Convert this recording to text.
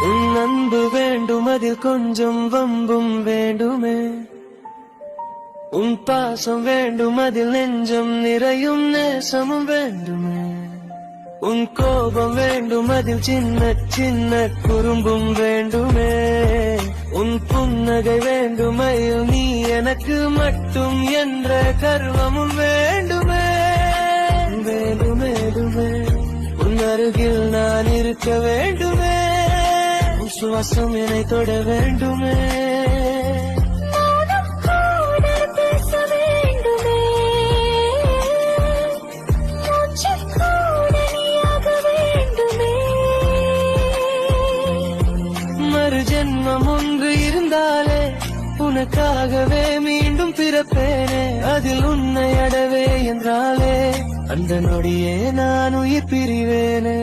உன் அன்பு வேண்டும், அதில் கொஞ்சம் வம்பும் வேண்டுமே. உன் பாசம் வேண்டும், அதில் நெஞ்சம் நிறையும் நேசமும் வேண்டுமே. உன் கோபம் வேண்டும், அதில் சின்ன சின்ன குறும்பும் வேண்டுமே. உன் புன்னகை வேண்டும், நீ எனக்கு மட்டும் என்ற கர்வமும் வேண்டுமே. வேண்டுமே உன் அருகில் நான் இருக்க வேண்டுமே. உன் சுவாசம் என்னை தொட வேண்டுமே. ஜென்மம் ஒன்று இருந்தாலே உனக்காகவே மீண்டும் பிறப்பேனே. அதில் உன்னை அடவே என்றாலே அந்த நொடியே நான் உயிர் பிரிவேனே.